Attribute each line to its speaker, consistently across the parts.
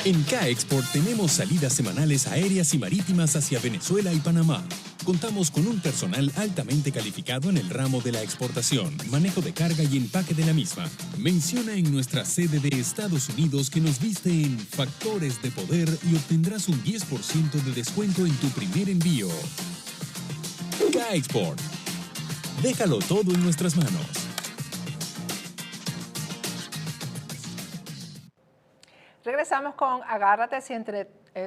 Speaker 1: En K-Export tenemos salidas semanales aéreas y marítimas hacia Venezuela y Panamá. Contamos con un personal altamente calificado en el ramo de la exportación, manejo de carga y empaque de la misma. Menciona en nuestra sede de Estados Unidos que nos viste en Factores de Poder y obtendrás un 10% de descuento en tu primer envío. K-Export. Déjalo todo en nuestras manos.
Speaker 2: Regresamos con Agárrate. Si entre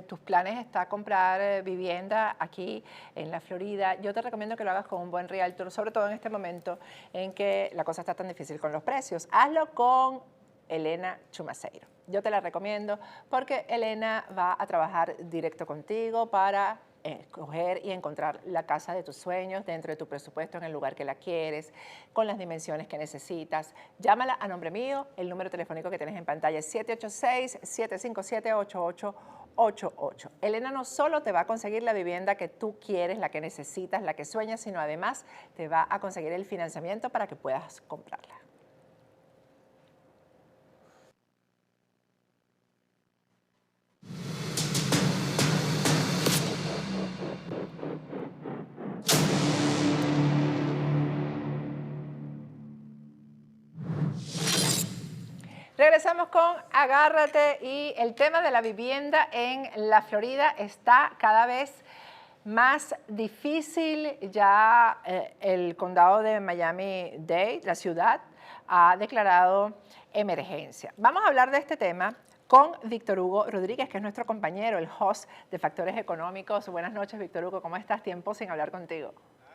Speaker 2: tus planes está comprar vivienda aquí en la Florida, yo te recomiendo que lo hagas con un buen realtor, sobre todo en este momento en que la cosa está tan difícil con los precios. Hazlo con Elena Chumaceiro. Yo te la recomiendo porque Elena va a trabajar directo contigo para escoger y encontrar la casa de tus sueños dentro de tu presupuesto, en el lugar que la quieres, con las dimensiones que necesitas. Llámala a nombre mío, el número telefónico que tienes en pantalla es 786-757-8888. Elena no solo te va a conseguir la vivienda que tú quieres, la que necesitas, la que sueñas, sino además te va a conseguir el financiamiento para que puedas comprarla. Regresamos con Agárrate y el tema de la vivienda en la Florida está cada vez más difícil. Ya el condado de Miami-Dade, la ciudad, ha declarado emergencia. Vamos a hablar de este tema con Víctor Hugo Rodríguez, que es nuestro compañero, el host de Factores Económicos. Buenas noches, Víctor Hugo, ¿cómo estás? Tiempo sin hablar contigo.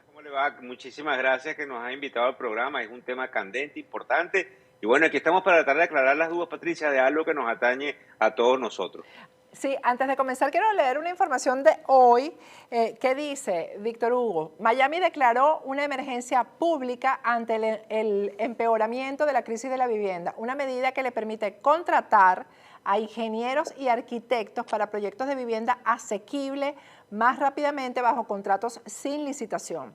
Speaker 3: ¿Cómo le va? Muchísimas gracias que nos ha invitado al programa. Es un tema candente, importante. Y bueno, aquí estamos para tratar de aclarar las dudas, Patricia, de algo que nos atañe a todos nosotros.
Speaker 2: Sí, antes de comenzar quiero leer una información de hoy que dice, Víctor Hugo, Miami declaró una emergencia pública ante el empeoramiento de la crisis de la vivienda, una medida que le permite contratar a ingenieros y arquitectos para proyectos de vivienda asequible más rápidamente bajo contratos sin licitación.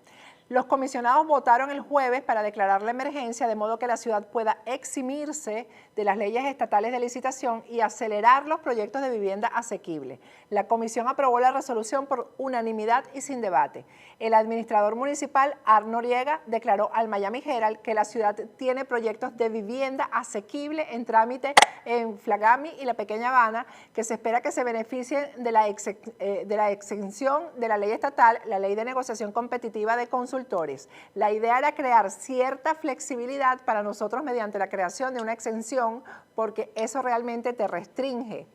Speaker 2: Los comisionados votaron el jueves para declarar la emergencia de modo que la ciudad pueda eximirse de las leyes estatales de licitación y acelerar los proyectos de vivienda asequible. La comisión aprobó la resolución por unanimidad y sin debate. El administrador municipal, Art Noriega, declaró al Miami Herald que la ciudad tiene proyectos de vivienda asequible en trámite en Flagami y la Pequeña Habana, que se espera que se beneficien de la exención de la ley estatal, la ley de negociación competitiva de consultores. La idea era crear cierta flexibilidad para nosotros mediante la creación de una exención, porque eso realmente te restringe.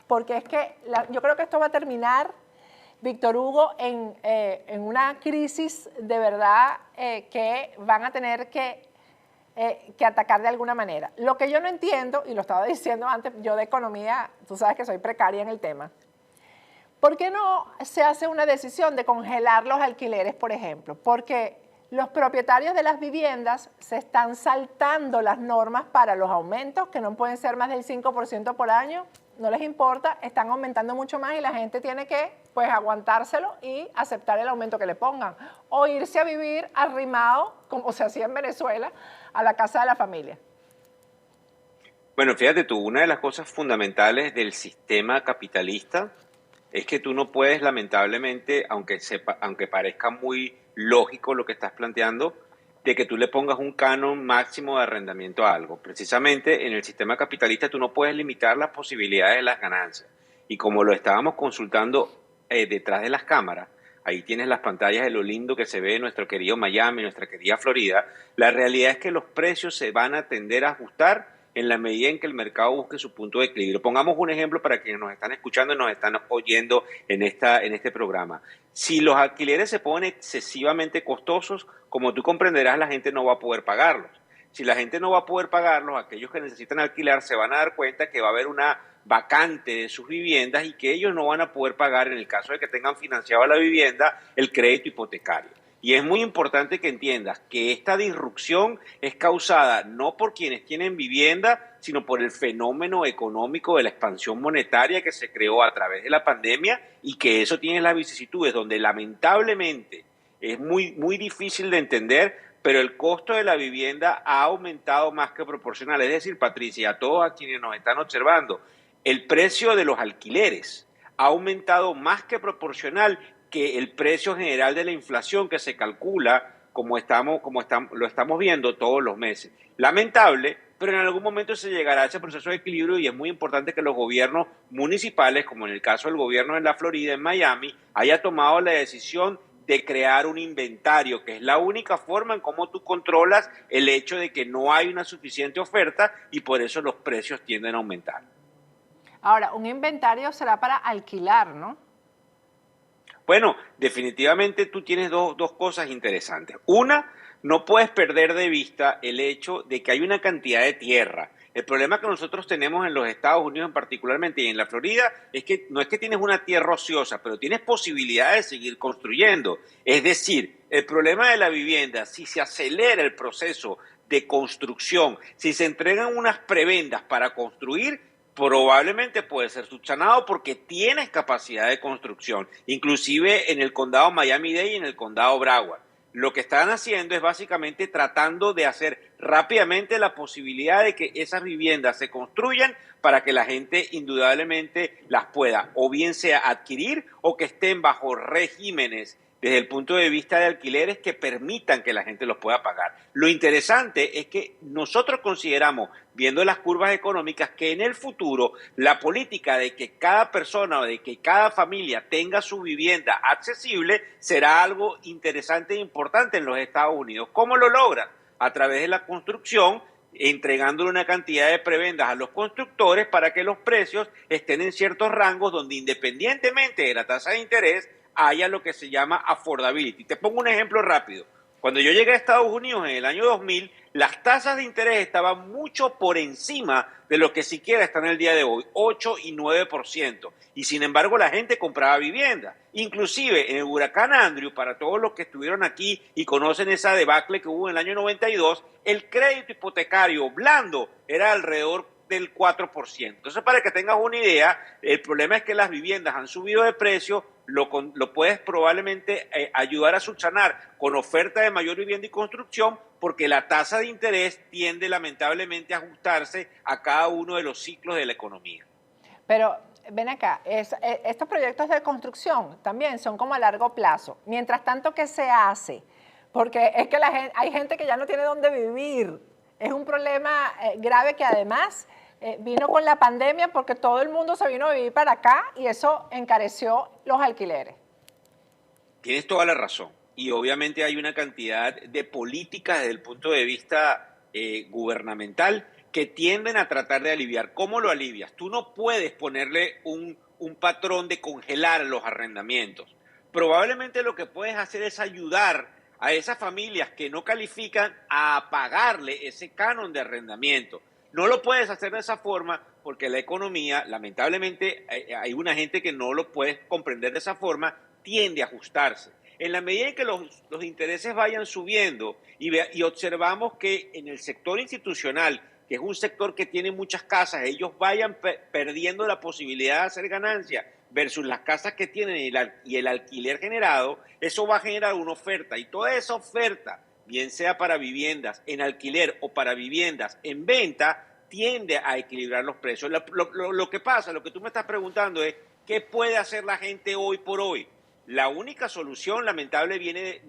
Speaker 2: Porque es que yo creo que esto va a terminar, Víctor Hugo, en una crisis de verdad que van a tener que atacar de alguna manera. Lo que yo no entiendo, y lo estaba diciendo antes, yo de economía, tú sabes que soy precaria en el tema, ¿por qué no se hace una decisión de congelar los alquileres, por ejemplo? Porque los propietarios de las viviendas se están saltando las normas para los aumentos, que no pueden ser más del 5% por año, no les importa, están aumentando mucho más y la gente tiene que pues aguantárselo y aceptar el aumento que le pongan. O irse a vivir arrimado, como se hacía en Venezuela, a la casa de la familia.
Speaker 3: Bueno, fíjate tú, una de las cosas fundamentales del sistema capitalista es que tú no puedes, lamentablemente, aunque parezca muy lógico lo que estás planteando, de que tú le pongas un canon máximo de arrendamiento a algo. Precisamente en el sistema capitalista tú no puedes limitar las posibilidades de las ganancias. Y como lo estábamos consultando detrás de las cámaras, ahí tienes las pantallas de lo lindo que se ve en nuestro querido Miami, nuestra querida Florida, la realidad es que los precios se van a tender a ajustar en la medida en que el mercado busque su punto de equilibrio. Pongamos un ejemplo para quienes nos están escuchando y nos están oyendo en este programa. Si los alquileres se ponen excesivamente costosos, como tú comprenderás, la gente no va a poder pagarlos. Si la gente no va a poder pagarlos, aquellos que necesitan alquilar se van a dar cuenta que va a haber una vacante de sus viviendas y que ellos no van a poder pagar, en el caso de que tengan financiado la vivienda, el crédito hipotecario. Y es muy importante que entiendas que esta disrupción es causada no por quienes tienen vivienda, sino por el fenómeno económico de la expansión monetaria que se creó a través de la pandemia y que eso tiene las vicisitudes donde lamentablemente es muy difícil de entender, pero el costo de la vivienda ha aumentado más que proporcional. Es decir, Patricia, a todos a quienes nos están observando, el precio de los alquileres ha aumentado más que proporcional que el precio general de la inflación que se calcula lo estamos viendo todos los meses. Lamentable, pero en algún momento se llegará a ese proceso de equilibrio y es muy importante que los gobiernos municipales, como en el caso del gobierno de la Florida, en Miami, haya tomado la decisión de crear un inventario, que es la única forma en cómo tú controlas el hecho de que no hay una suficiente oferta y por eso los precios tienden a aumentar.
Speaker 2: Ahora, un inventario será para alquilar, ¿no?
Speaker 3: Bueno, definitivamente tú tienes dos cosas interesantes. Una, no puedes perder de vista el hecho de que hay una cantidad de tierra. El problema que nosotros tenemos en los Estados Unidos particularmente y en la Florida es que no es que tienes una tierra ociosa, pero tienes posibilidades de seguir construyendo. Es decir, el problema de la vivienda, si se acelera el proceso de construcción, si se entregan unas prebendas para construir, probablemente puede ser subsanado porque tienes capacidad de construcción, inclusive en el condado Miami-Dade y en el condado Broward. Lo que están haciendo es básicamente tratando de hacer rápidamente la posibilidad de que esas viviendas se construyan para que la gente indudablemente las pueda o bien sea adquirir o que estén bajo regímenes desde el punto de vista de alquileres que permitan que la gente los pueda pagar. Lo interesante es que nosotros consideramos, viendo las curvas económicas, que en el futuro la política de que cada persona o de que cada familia tenga su vivienda accesible será algo interesante e importante en los Estados Unidos. ¿Cómo lo logran? A través de la construcción, entregándole una cantidad de prebendas a los constructores para que los precios estén en ciertos rangos donde independientemente de la tasa de interés haya lo que se llama affordability. Te pongo un ejemplo rápido. Cuando yo llegué a Estados Unidos en el año 2000, las tasas de interés estaban mucho por encima de lo que siquiera están el día de hoy, 8 y 9%. Y sin embargo la gente compraba vivienda. Inclusive en el huracán Andrew, para todos los que estuvieron aquí y conocen esa debacle que hubo en el año 92, el crédito hipotecario blando era alrededor del 4%. Entonces, para que tengas una idea, el problema es que las viviendas han subido de precio, lo puedes probablemente ayudar a subsanar con oferta de mayor vivienda y construcción, porque la tasa de interés tiende lamentablemente a ajustarse a cada uno de los ciclos de la economía.
Speaker 2: Pero ven acá, estos proyectos de construcción también son como a largo plazo. Mientras tanto, ¿qué se hace? Porque es que hay gente que ya no tiene dónde vivir. Es un problema grave que además vino con la pandemia porque todo el mundo se vino a vivir para acá y eso encareció los alquileres.
Speaker 3: Tienes toda la razón. Y obviamente hay una cantidad de políticas desde el punto de vista gubernamental que tienden a tratar de aliviar. ¿Cómo lo alivias? Tú no puedes ponerle un patrón de congelar los arrendamientos. Probablemente lo que puedes hacer es ayudar a esas familias que no califican a pagarle ese canon de arrendamiento. No lo puedes hacer de esa forma porque la economía, lamentablemente, hay una gente que no lo puede comprender de esa forma, tiende a ajustarse. En la medida en que los intereses vayan subiendo y observamos que en el sector institucional, que es un sector que tiene muchas casas, ellos vayan perdiendo la posibilidad de hacer ganancia versus las casas que tienen y el alquiler generado, eso va a generar una oferta y toda esa oferta, bien sea para viviendas en alquiler o para viviendas en venta, tiende a equilibrar los precios. Lo que pasa, lo que tú me estás preguntando es, ¿qué puede hacer la gente hoy por hoy? La única solución lamentablemente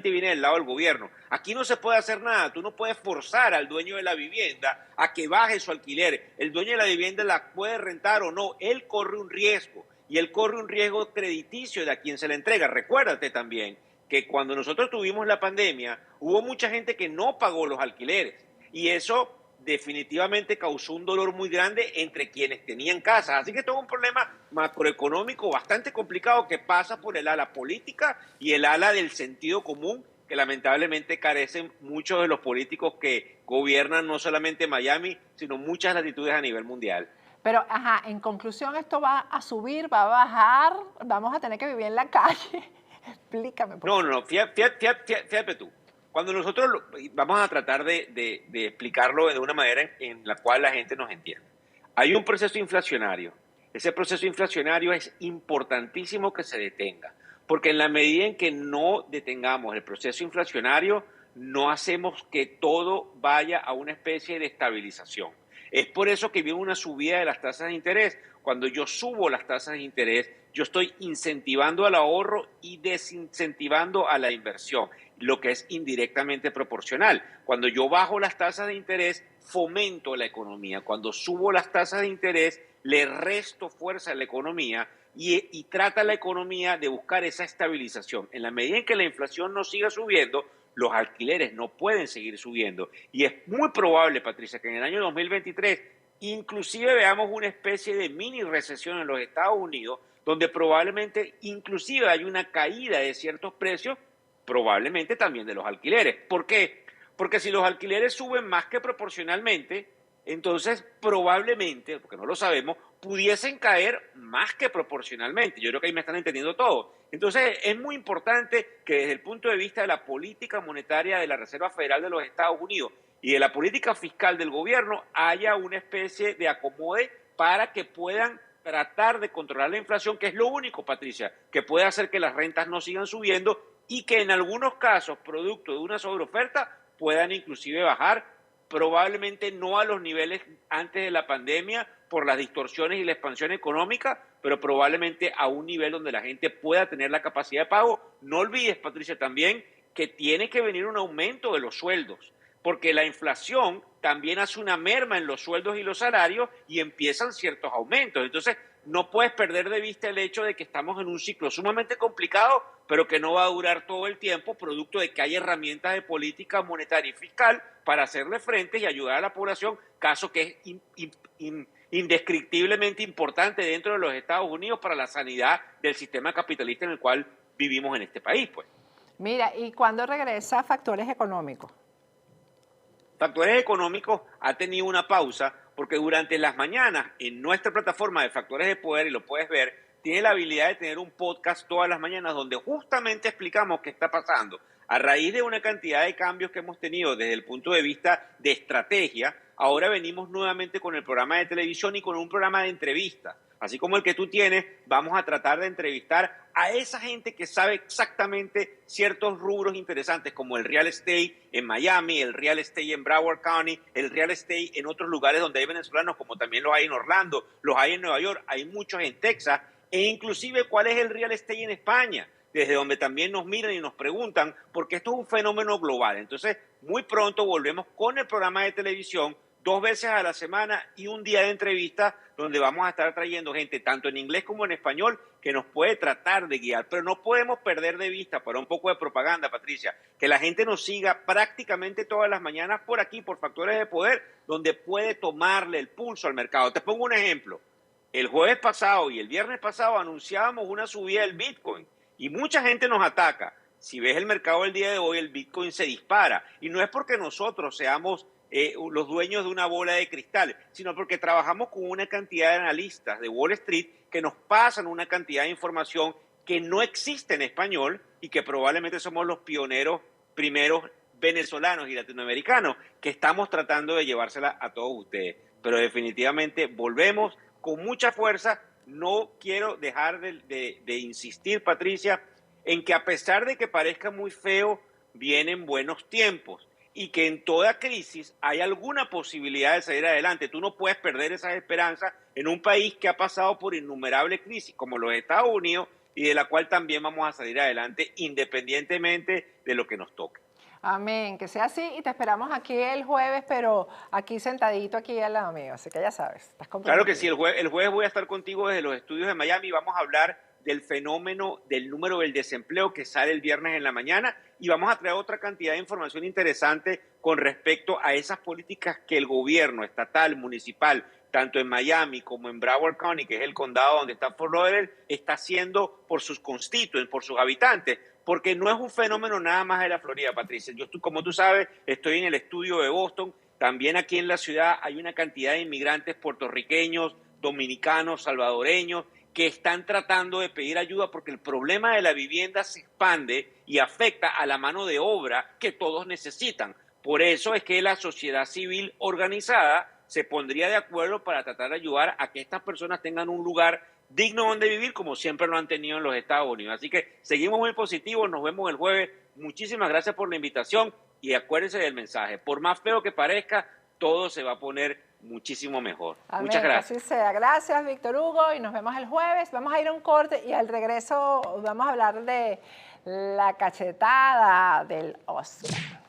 Speaker 3: viene del lado del gobierno. Aquí no se puede hacer nada. Tú no puedes forzar al dueño de la vivienda a que baje su alquiler. El dueño de la vivienda la puede rentar o no. Él corre un riesgo y él corre un riesgo crediticio de a quien se le entrega. Recuérdate también que cuando nosotros tuvimos la pandemia hubo mucha gente que no pagó los alquileres y eso definitivamente causó un dolor muy grande entre quienes tenían casas. Así que todo un problema macroeconómico bastante complicado que pasa por el ala política y el ala del sentido común que lamentablemente carecen muchos de los políticos que gobiernan no solamente Miami, sino muchas latitudes a nivel mundial.
Speaker 2: Pero, en conclusión, ¿esto va a subir, va a bajar? ¿Vamos a tener que vivir en la calle? Explícame.
Speaker 3: No, fíjate tú. Cuando nosotros vamos a tratar de explicarlo de una manera en la cual la gente nos entienda. Hay un proceso inflacionario. Ese proceso inflacionario es importantísimo que se detenga, porque en la medida en que no detengamos el proceso inflacionario, no hacemos que todo vaya a una especie de estabilización. Es por eso que viene una subida de las tasas de interés. Cuando yo subo las tasas de interés, yo estoy incentivando al ahorro y desincentivando a la inversión, lo que es indirectamente proporcional. Cuando yo bajo las tasas de interés, fomento la economía. Cuando subo las tasas de interés, le resto fuerza a la economía y trata la economía de buscar esa estabilización. En la medida en que la inflación no siga subiendo, los alquileres no pueden seguir subiendo. Y es muy probable, Patricia, que en el año 2023 inclusive veamos una especie de mini recesión en los Estados Unidos, donde probablemente inclusive hay una caída de ciertos precios, probablemente también de los alquileres. ¿Por qué? Porque si los alquileres suben más que proporcionalmente, entonces probablemente, porque no lo sabemos, pudiesen caer más que proporcionalmente. Yo creo que ahí me están entendiendo todo. Entonces es muy importante que desde el punto de vista de la política monetaria de la Reserva Federal de los Estados Unidos y de la política fiscal del gobierno haya una especie de acomode para que puedan tratar de controlar la inflación, que es lo único, Patricia, que puede hacer que las rentas no sigan subiendo y que en algunos casos, producto de una sobreoferta, puedan inclusive bajar, probablemente no a los niveles antes de la pandemia por las distorsiones y la expansión económica, pero probablemente a un nivel donde la gente pueda tener la capacidad de pago. No olvides, Patricia, también que tiene que venir un aumento de los sueldos, porque la inflación también hace una merma en los sueldos y los salarios y empiezan ciertos aumentos. Entonces, no puedes perder de vista el hecho de que estamos en un ciclo sumamente complicado, pero que no va a durar todo el tiempo, producto de que hay herramientas de política monetaria y fiscal para hacerle frente y ayudar a la población, caso que es indescriptiblemente importante dentro de los Estados Unidos para la sanidad del sistema capitalista en el cual vivimos en este país, pues.
Speaker 2: Mira, ¿y cuándo regresa Factores Económicos?
Speaker 3: Factores Económicos ha tenido una pausa porque durante las mañanas en nuestra plataforma de Factores de Poder, y lo puedes ver, tiene la habilidad de tener un podcast todas las mañanas donde justamente explicamos qué está pasando. A raíz de una cantidad de cambios que hemos tenido desde el punto de vista de estrategia, ahora venimos nuevamente con el programa de televisión y con un programa de entrevistas. Así como el que tú tienes, vamos a tratar de entrevistar a esa gente que sabe exactamente ciertos rubros interesantes, como el real estate en Miami, el real estate en Broward County, el real estate en otros lugares donde hay venezolanos, como también los hay en Orlando, los hay en Nueva York, hay muchos en Texas, e inclusive cuál es el real estate en España, desde donde también nos miran y nos preguntan, porque esto es un fenómeno global. Entonces, muy pronto volvemos con el programa de televisión, 2 veces a la semana y un día de entrevista donde vamos a estar trayendo gente tanto en inglés como en español que nos puede tratar de guiar, pero no podemos perder de vista, para un poco de propaganda, Patricia, que la gente nos siga prácticamente todas las mañanas por aquí, por Factores de Poder, donde puede tomarle el pulso al mercado. Te pongo un ejemplo. El jueves pasado y el viernes pasado anunciábamos una subida del Bitcoin y mucha gente nos ataca. Si ves el mercado del día de hoy, el Bitcoin se dispara y no es porque nosotros seamos los dueños de una bola de cristal, sino porque trabajamos con una cantidad de analistas de Wall Street que nos pasan una cantidad de información que no existe en español y que probablemente somos los pioneros primeros venezolanos y latinoamericanos que estamos tratando de llevársela a todos ustedes. Pero definitivamente volvemos con mucha fuerza. No quiero dejar de insistir, Patricia, en que a pesar de que parezca muy feo, vienen buenos tiempos. Y que en toda crisis hay alguna posibilidad de salir adelante. Tú no puedes perder esas esperanzas en un país que ha pasado por innumerables crisis, como los Estados Unidos, y de la cual también vamos a salir adelante independientemente de lo que nos toque.
Speaker 2: Amén, que sea así y te esperamos aquí el jueves, pero aquí sentadito aquí al lado mío, así que ya sabes, estás comprometido.
Speaker 3: Claro que sí, el jueves voy a estar contigo desde los estudios de Miami y vamos a hablar del fenómeno del número del desempleo que sale el viernes en la mañana y vamos a traer otra cantidad de información interesante con respecto a esas políticas que el gobierno estatal, municipal, tanto en Miami como en Broward County, que es el condado donde está Fort Lauderdale, está haciendo por sus constituentes, por sus habitantes, porque no es un fenómeno nada más de la Florida, Patricia. Yo, como tú sabes, estoy en el estudio de Boston, también aquí en la ciudad hay una cantidad de inmigrantes puertorriqueños, dominicanos, salvadoreños, que están tratando de pedir ayuda porque el problema de la vivienda se expande y afecta a la mano de obra que todos necesitan. Por eso es que la sociedad civil organizada se pondría de acuerdo para tratar de ayudar a que estas personas tengan un lugar digno donde vivir, como siempre lo han tenido en los Estados Unidos. Así que seguimos muy positivos, nos vemos el jueves. Muchísimas gracias por la invitación y acuérdense del mensaje. Por más feo que parezca, todo se va a poner muchísimo mejor.
Speaker 2: Amén,
Speaker 3: Muchas gracias.
Speaker 2: que así sea. Gracias, Víctor Hugo, y nos vemos el jueves. Vamos a ir a un corte y al regreso vamos a hablar de la cachetada del Oscar.